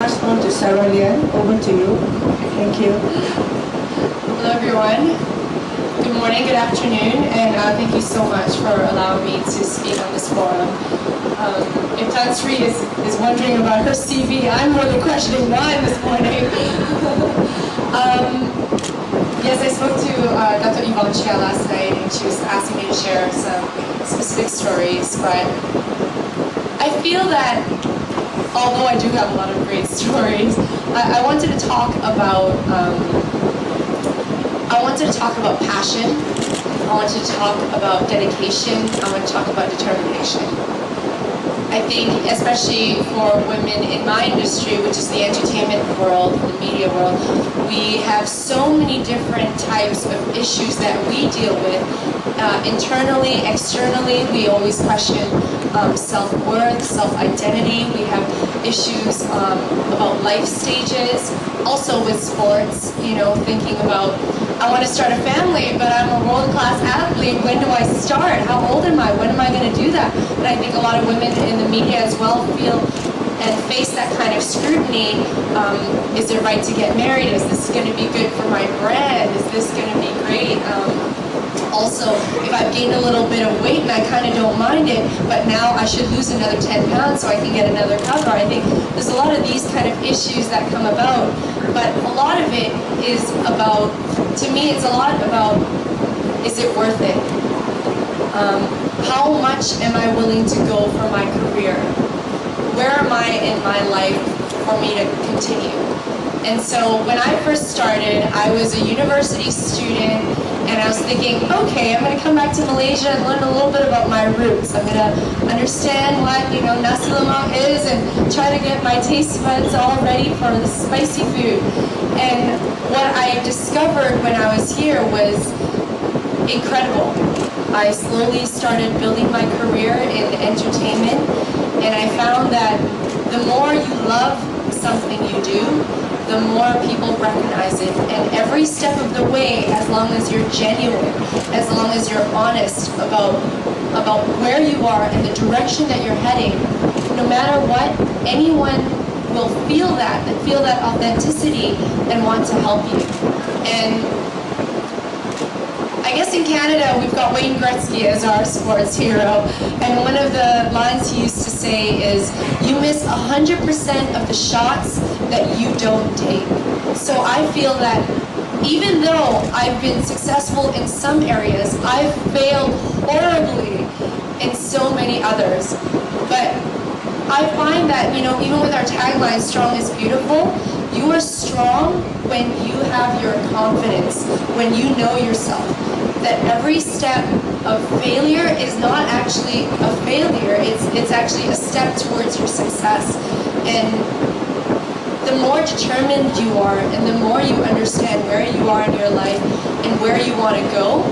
Pass on to Sarah Lian. Over to you. Thank you. Hello everyone. Good morning, good afternoon, and thank you so much for allowing me to speak on this forum. If Tan Sri is wondering about her CV, I'm more than questioning mine this morning. Yes, I spoke to Dr. Yvonne Chia last night, and she was asking me to share some specific stories, but I feel that although I do have a lot of great stories, I wanted to talk about passion. I wanted to talk about dedication. I want to talk about determination. I think, especially for women in my industry, which is the entertainment world, the media world, we have so many different types of issues that we deal with. Internally, externally, we always question self-worth, self-identity. We have issues about life stages. Also with sports, you know, thinking about, I want to start a family, but I'm a world-class athlete. When do I start? How old am I? When am I going to do that? And I think a lot of women in the media as well feel and face that kind of scrutiny. Is it right to get married? Is this going to be good for my brand? Is this going to be great? Also, if I've gained a little bit of weight and I kind of don't mind it, but now I should lose another 10 pounds so I can get another cover. I think there's a lot of these kind of issues that come about, but a lot of it is about, to me, it's a lot about, is it worth it? How much am I willing to go for my career? Where am I in my life for me to continue? And so when I first started, I was a university student, and I was thinking, okay, I'm going to come back to Malaysia and learn a little bit about my roots. I'm going to understand what, you know, nasi lemak is and try to get my taste buds all ready for the spicy food. And what I discovered when I was here was incredible. I slowly started building my career in entertainment, and I found that the more you love something you do, the more people recognize it. And every step of the way, as long as you're genuine, as long as you're honest about where you are and the direction that you're heading, no matter what, anyone will feel that authenticity and want to help you. And I guess in Canada, we've got Wayne Gretzky as our sports hero, and one of the lines he used to say is, you miss 100% of the shots that you don't take. So I feel that even though I've been successful in some areas, I've failed horribly in so many others. But I find that, you know, even with our tagline, strong is beautiful, you are strong when you have your confidence, when you know yourself. That every step of failure is not actually a failure, it's actually a step towards your success. And the more determined you are, and the more you understand where you are in your life and where you want to go,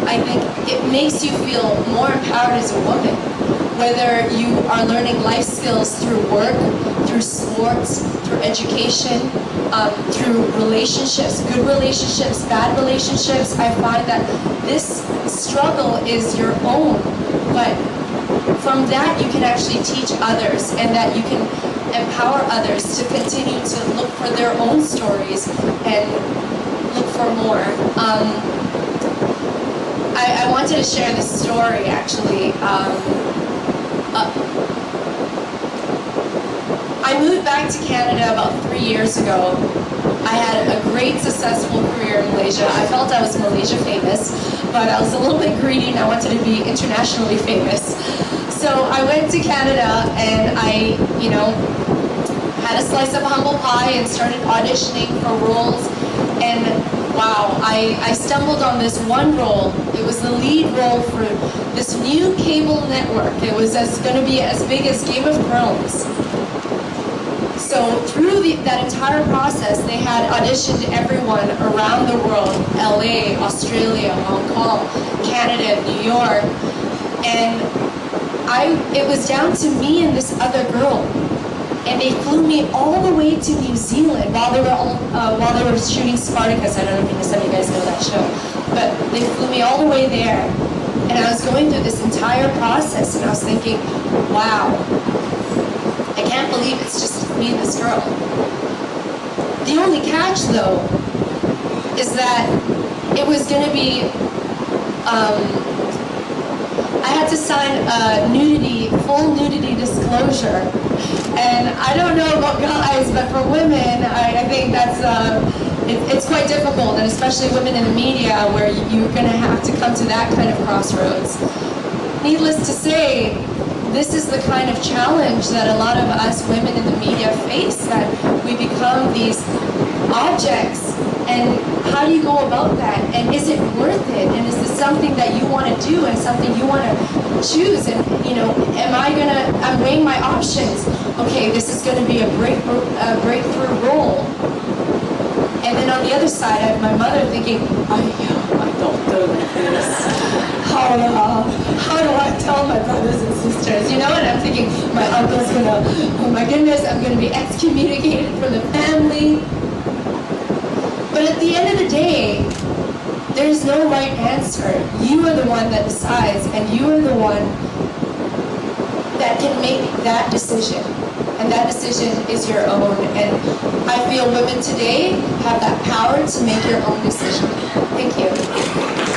I think it makes you feel more empowered as a woman. Whether you are learning life skills through work, through sports, through education, through relationships, good relationships, bad relationships, I find that this struggle is your own, but from that you can actually teach others, and that you can empower others to continue to look for their own stories and look for more. I wanted to share this story actually. I moved back to Canada about 3 years ago. I had a great successful career in Malaysia. I felt I was Malaysia famous, but I was a little bit greedy and I wanted to be internationally famous. So I went to Canada and I, you know, had a slice of humble pie and started auditioning for roles. And wow, I stumbled on this one role. It was the lead role for this new cable network. It was going to be as big as Game of Thrones. So through that entire process, they had auditioned everyone around the world, LA, Australia, Hong Kong, Canada, New York, and it was down to me and this other girl. And they flew me all the way to New Zealand while they were shooting Spartacus. I don't know if some of you guys know that show, but they flew me all the way there. And I was going through this entire process, and I was thinking, wow, I can't believe it's just be this girl. The only catch, though, is that it was going to be, I had to sign a full nudity disclosure. And I don't know about guys, but for women, I think that's, it's quite difficult, and especially women in the media, where you're going to have to come to that kind of crossroads. Needless to say, this is the kind of challenge that a lot of us women in the media face, that we become these objects. And how do you go about that? And is it worth it? And is this something that you want to do and something you want to choose? And, you know, I'm weighing my options. Okay, this is going to be a breakthrough role. And then on the other side, I have my mother thinking, I don't do this. How do I tell my brothers and sisters? You know, and I'm thinking, my uncle's gonna, oh my goodness, I'm gonna be excommunicated from the family. But at the end of the day, there's no right answer. You are the one that decides, and you are the one that can make that decision. And that decision is your own. And I feel women today have that power to make your own decision. Thank you.